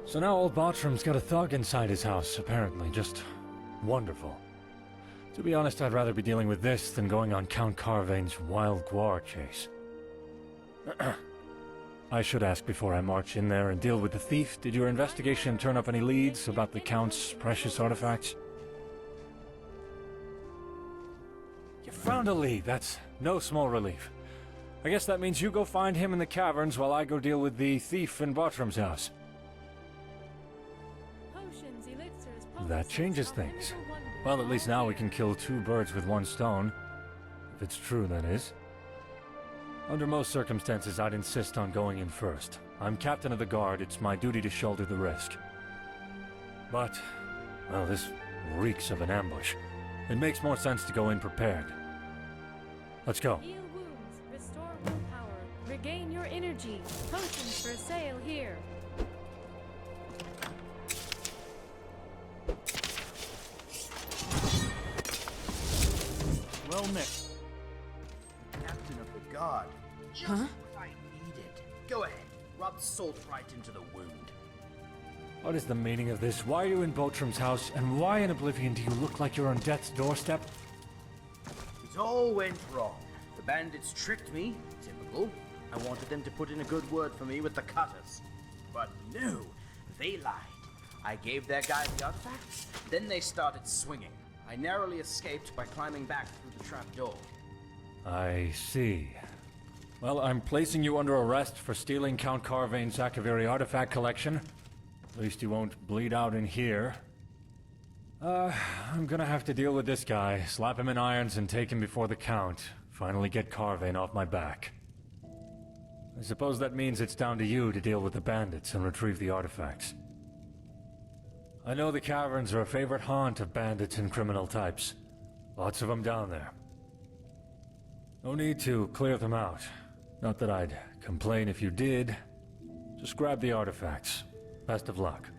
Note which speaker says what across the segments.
Speaker 1: So now old Bartram's got a thug inside his house, apparently. Just wonderful. To be honest, I'd rather be dealing with this than going on Count Carvain's wild guar chase. I should ask before I march in there and deal with the thief. Did your investigation turn up any leads about the Count's precious artifacts? You found a lead. That's no small relief. I guess that means you go find him in the caverns while I go deal with the thief in Bartram's house. That changes things. Well, at least now we can kill two birds with one stone. If it's true, that is. Under most circumstances, I'd insist on going in first. I'm captain of the guard, it's my duty to shoulder the risk. But, well, this reeks of an ambush. It makes more sense to go in prepared. Let's go.
Speaker 2: Heal wounds, restore willpower, regain your energy. Potions for sale here.
Speaker 3: Well met. Captain of the guard. Just what I needed. Go ahead, rub salt right into the wound.
Speaker 1: What is the meaning of this? Why are you in Bartram's house, and why in Oblivion do you look like you're on death's doorstep?
Speaker 3: It all went wrong. The bandits tricked me, typical. I wanted them to put in a good word for me with the cutters. But no, they lied. I gave their guy the artifacts, then they started swinging. I narrowly escaped by climbing back through the trapdoor.
Speaker 1: I see. Well, I'm placing you under arrest for stealing Count Carvain's Akaviri artifact collection. At least you won't bleed out in here. I'm gonna have to deal with this guy, slap him in irons and take him before the Count. Finally get Carvain off my back. I suppose that means it's down to you to deal with the bandits and retrieve the artifacts. I know the caverns are a favorite haunt of bandits and criminal types. Lots of them down there. No need to clear them out. Not that I'd complain if you did. Just grab the artifacts. Best of luck.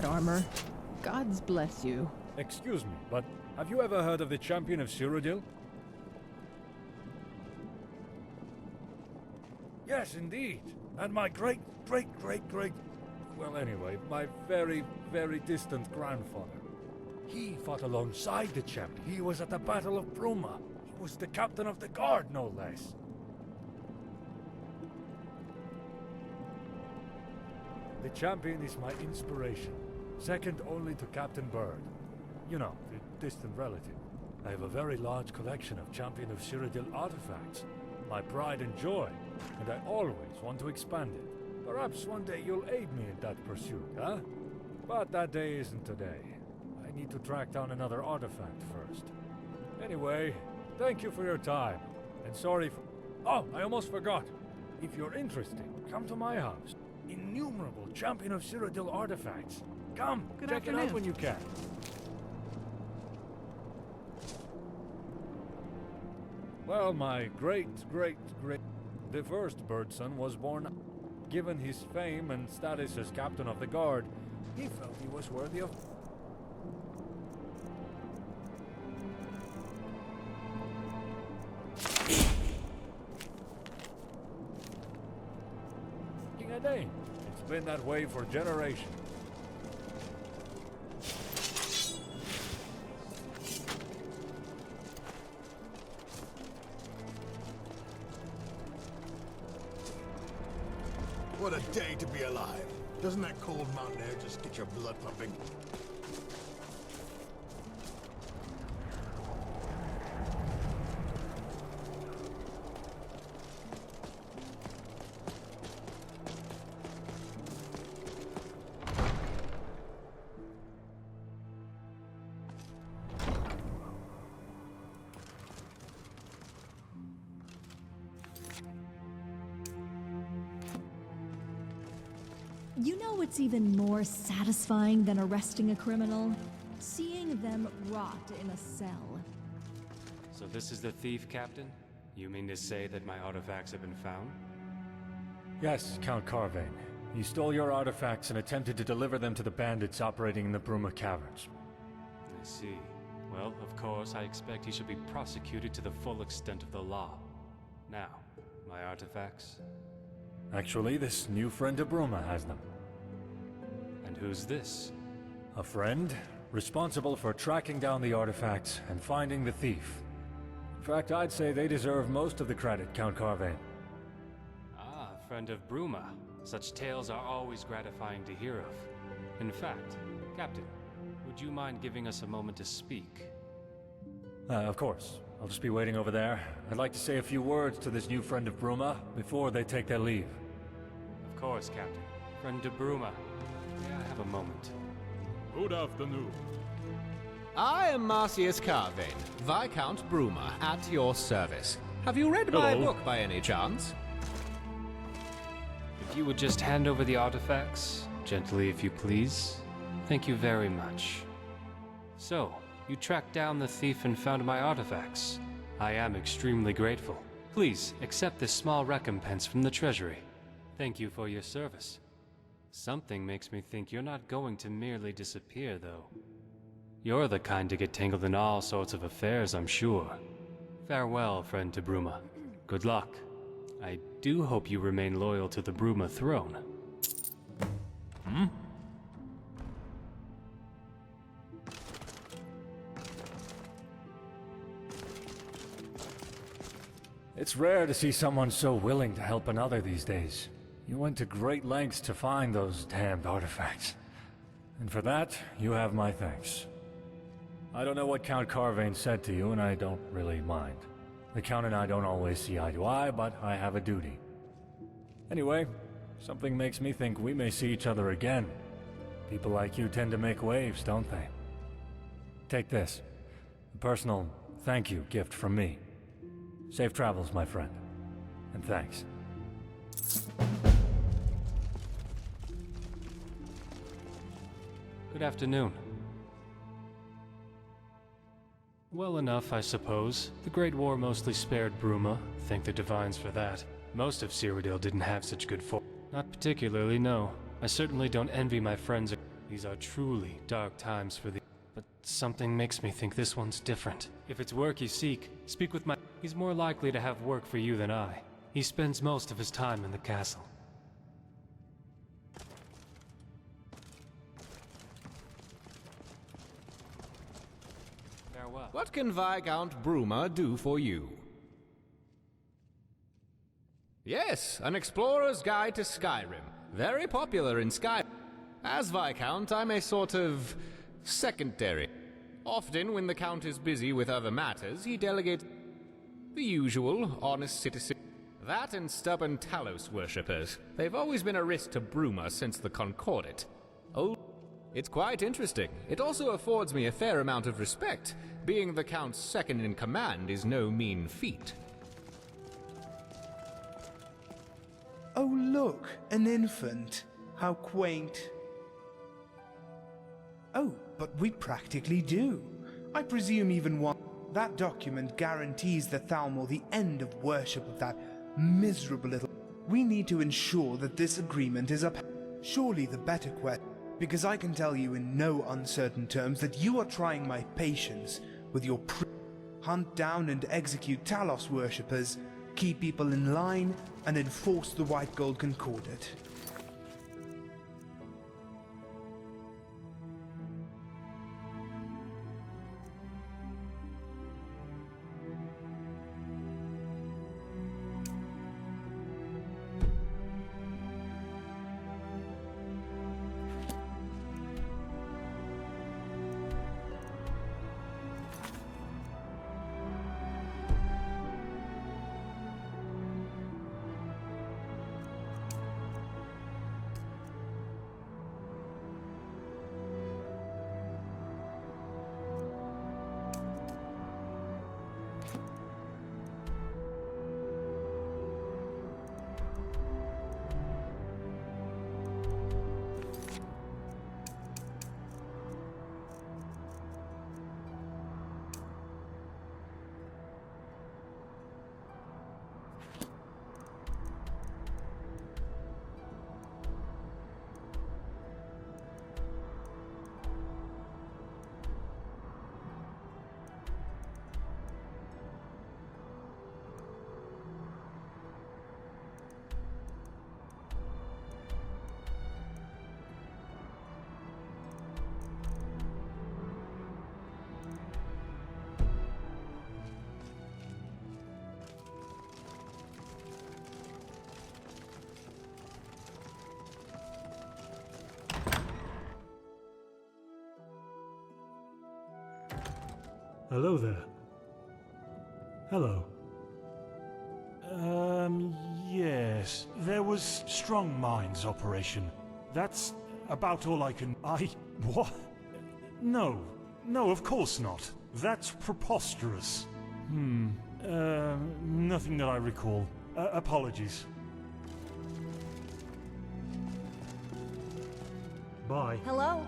Speaker 4: that armor. Gods bless you.
Speaker 1: Excuse me, but have you ever heard of the champion of Cyrodiil? Yes, indeed. And my great... Well, anyway, my very, very distant grandfather. He fought alongside the champion. He was at the Battle of Bruma. He was the captain of the guard, no less. The champion is my inspiration, second only to Captain Bird. You know, the distant relative. I have a very large collection of Champion of Cyrodiil artifacts. My pride and joy, and I always want to expand it. Perhaps one day you'll aid me in that pursuit, huh? But that day isn't today. I need to track down another artifact first. Anyway, thank you for your time, and sorry for... Oh, I almost forgot. If you're interested, come to my house. Innumerable Champion of Cyrodiil artifacts. Come, check it out when you can. Well, my great... The first Birdson was born. Given his fame and status as captain of the guard, he felt he was worthy of... a day. It's been that way for generations.
Speaker 5: What a day to be alive. Doesn't that cold mountain air just get your blood pumping?
Speaker 6: You know what's even more satisfying than arresting a criminal? Seeing them rot in a cell.
Speaker 7: So this is the thief, Captain? You mean to say that my artifacts have been found?
Speaker 1: Yes, Count Carvain. He stole your artifacts and attempted to deliver them to the bandits operating in the Bruma Caverns.
Speaker 7: I see. Well, of course, I expect he should be prosecuted to the full extent of the law. Now, my artifacts?
Speaker 1: Actually, this new friend of Bruma has them.
Speaker 7: And who's this?
Speaker 1: A friend, responsible for tracking down the artifacts and finding the thief. In fact, I'd say they deserve most of the credit, Count Carvain.
Speaker 7: Ah, friend of Bruma. Such tales are always gratifying to hear of. In fact, Captain, would you mind giving us a moment to speak?
Speaker 1: Of course. I'll just be waiting over there. I'd like to say a few words to this new friend of Bruma before they take their leave.
Speaker 7: Of course, Captain. Friend de Bruma. May I have a moment?
Speaker 8: Good afternoon.
Speaker 9: I am Marcius Carvain, Viscount Bruma, at your service. Have you read my book by any chance?
Speaker 7: If you would just hand over the artifacts, gently if you please. Thank you very much. So, you tracked down the thief and found my artifacts. I am extremely grateful. Please, accept this small recompense from the Treasury. Thank you for your service. Something makes me think you're not going to merely disappear, though. You're the kind to get tangled in all sorts of affairs, I'm sure. Farewell, friend to Bruma. Good luck. I do hope you remain loyal to the Bruma throne.
Speaker 1: It's rare to see someone so willing to help another these days. You went to great lengths to find those damned artifacts. And for that, you have my thanks. I don't know what Count Carvain said to you, and I don't really mind. The Count and I don't always see eye to eye, but I have a duty. Anyway, something makes me think we may see each other again. People like you tend to make waves, don't they? Take this. A personal thank you gift from me. Safe travels, my friend. And thanks.
Speaker 7: Good afternoon. Well enough, I suppose. The Great War mostly spared Bruma. Thank the Divines for that. Most of Cyrodiil didn't have such good fortune. Not particularly, no. I certainly don't envy my friends. These are truly dark times for the... But something makes me think this one's different. If it's work you seek, speak with my... He's more likely to have work for you than I. He spends most of his time in the castle. Farewell.
Speaker 9: What can Viscount Bruma do for you? Yes, an explorer's guide to Skyrim. Very popular in Skyrim. As Viscount, I'm a sort of secondary. Often, when the Count is busy with other matters, he delegates the usual honest citizen. That and stubborn Talos worshippers. They've always been a risk to Bruma since the Concordat. Oh, it's quite interesting. It also affords me a fair amount of respect. Being the Count's second in command is no mean feat.
Speaker 10: Oh look, an infant. How quaint. Oh, but we practically do. I presume even one... That document guarantees the Thalmor the end of worship of that miserable little... We need to ensure that this agreement is upheld. Surely the better question, because I can tell you in no uncertain terms that you are trying my patience with your hunt down and execute Talos worshippers, keep people in line, and enforce the White Gold Concordat.
Speaker 8: Hello there. Hello. Yes. There was Strong Minds operation. That's about all I can... What? No. No, of course not. That's preposterous. Nothing that I recall. Apologies. Bye.
Speaker 11: Hello.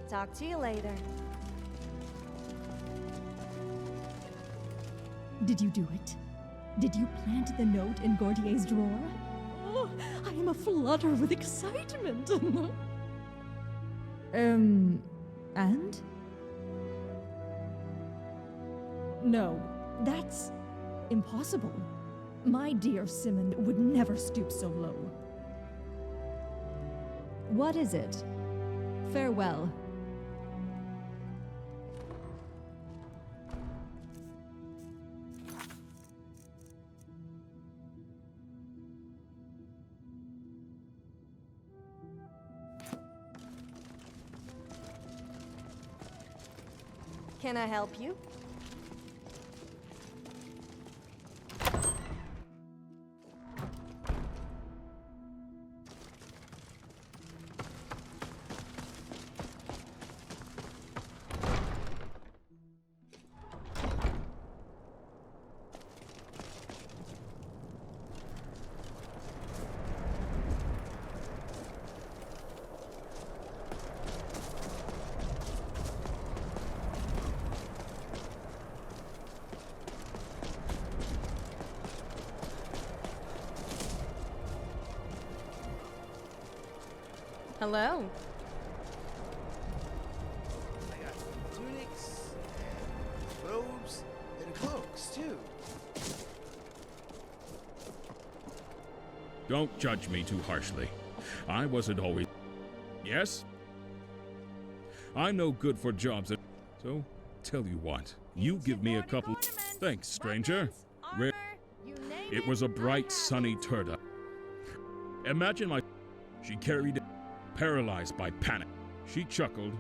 Speaker 11: Talk to you later.
Speaker 6: Did you do it? Did you plant the note in Gautier's drawer? Oh, I am aflutter with excitement. And? No, that's impossible. My dear Simon would never stoop so low. What is it? Farewell.
Speaker 11: Can I help you? Hello.
Speaker 12: Don't judge me too harshly. I wasn't always... Yes? I'm no good for jobs, so tell you what. You give me a couple... Thanks, stranger. It was a bright, sunny turtle. Imagine my... She carried it, paralyzed by panic. She chuckled,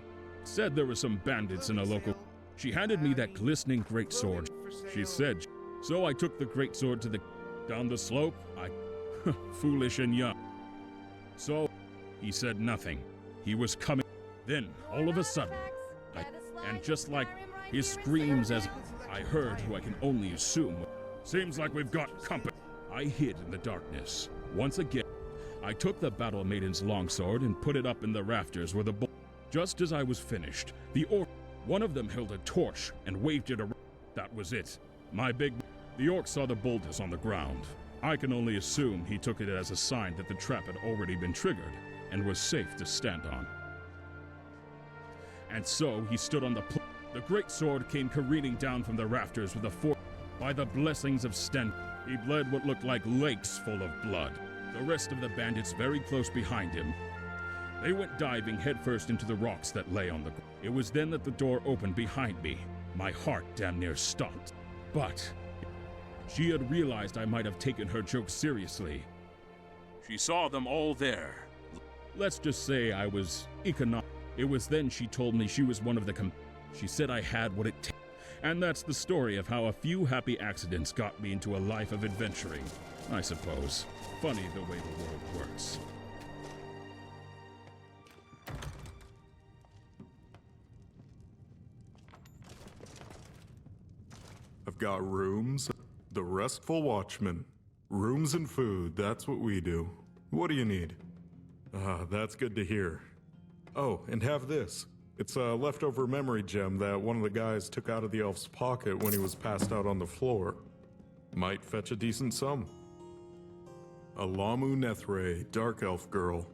Speaker 12: said there were some bandits in a local... She handed me that glistening greatsword. She said... So I took the greatsword to the... Down the slope, I... Foolish and young. So, he said nothing. He was coming. Then, all of a sudden, and just like his screams as I heard who I can only assume, seems like we've got company. I hid in the darkness. Once again, I took the battle maiden's longsword and put it up in the rafters where the bull. Just as I was finished, one of them held a torch and waved it around. That was it. The orc saw the boulders on the ground. I can only assume he took it as a sign that the trap had already been triggered and was safe to stand on. And so he stood on the great sword came careening down from the rafters with a force. By the blessings of Sten, he bled what looked like lakes full of blood. The rest of the bandits very close behind him. They went diving headfirst into the rocks that lay on the ground. It was then that the door opened behind me. My heart damn near stopped. But she had realized I might have taken her joke seriously. She saw them all there. Let's just say I was economic. It was then she told me she was one of the She said I had what it takes. And that's the story of how a few happy accidents got me into a life of adventuring, I suppose. Funny the way the world works.
Speaker 13: I've got rooms. The Restful Watchman. Rooms and food, that's what we do. What do you need? That's good to hear. Oh, and have this. It's a leftover memory gem that one of the guys took out of the elf's pocket when he was passed out on the floor. Might fetch a decent sum. A Lamu Nethray, dark elf girl.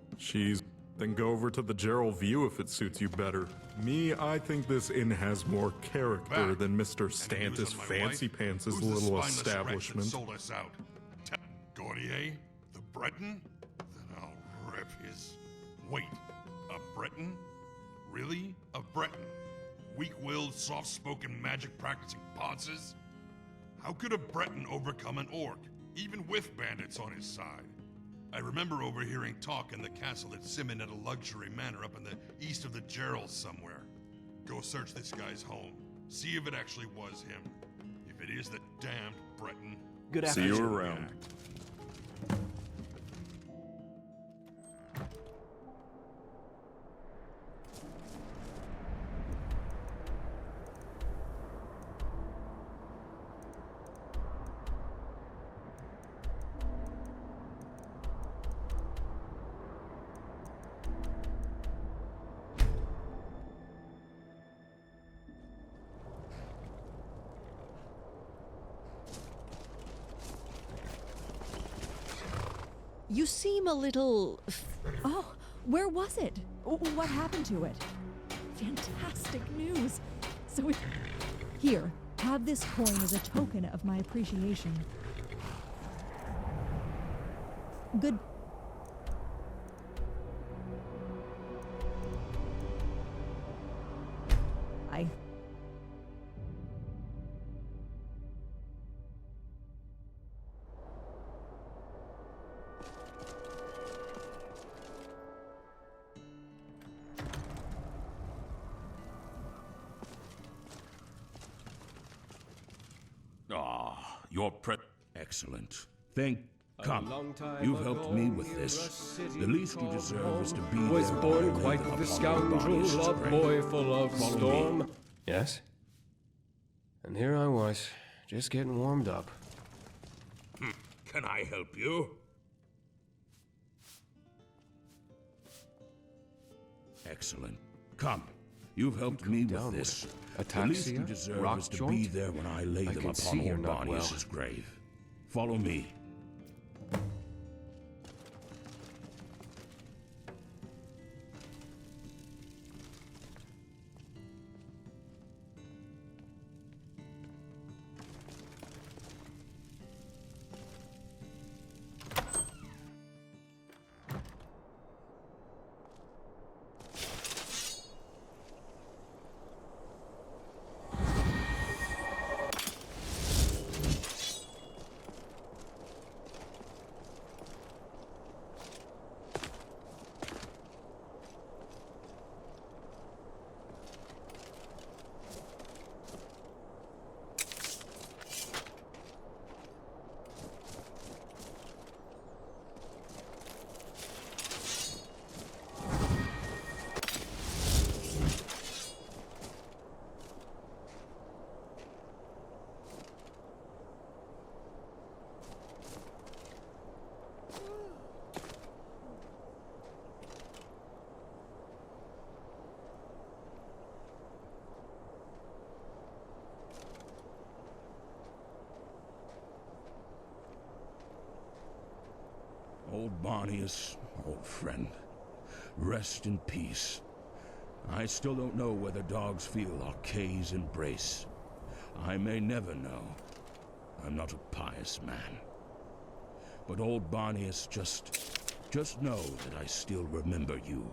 Speaker 13: Then go over to the Gerald View if it suits you better. Me, I think this inn has more character than Mr. Stantis Fancy Pants' little establishment.
Speaker 5: Sold us out. Gautier? The Breton? Then I'll rip his... Wait, a Breton? Really? A Breton? Weak-willed, soft-spoken, magic-practicing ponces? How could a Breton overcome an orc, even with bandits on his side? I remember overhearing talk in the castle that Simon had a luxury manor up in the east of the Geralds somewhere. Go search this guy's home. See if it actually was him. If it is the damned Breton...
Speaker 13: Good afternoon. See you around.
Speaker 6: You seem a little... Oh, where was it? What happened to it? Fantastic news. So Here, have this coin as a token of my appreciation. Good...
Speaker 14: Your excellent. Come. You've helped me with this. The least you deserve is to be
Speaker 7: was
Speaker 14: there
Speaker 7: born
Speaker 14: when
Speaker 7: quite the scoundrel, a boy full of storm. Yes? And here I was, just getting warmed up.
Speaker 14: Can I help you? Excellent. Come. You've helped me with this. The least you deserve is to be there when I lay them upon old Barnius's grave. Follow me. Old Barnius, old friend, rest in peace. I still don't know whether dogs feel Arkay's embrace. I may never know. I'm not a pious man. But old Barnius, just know that I still remember you.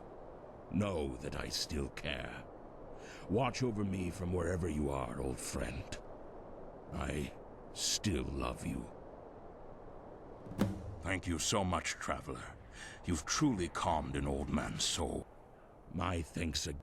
Speaker 14: Know that I still care. Watch over me from wherever you are, old friend. I still love you.
Speaker 15: Thank you so much, traveler. You've truly calmed an old man's soul.
Speaker 14: My thanks again.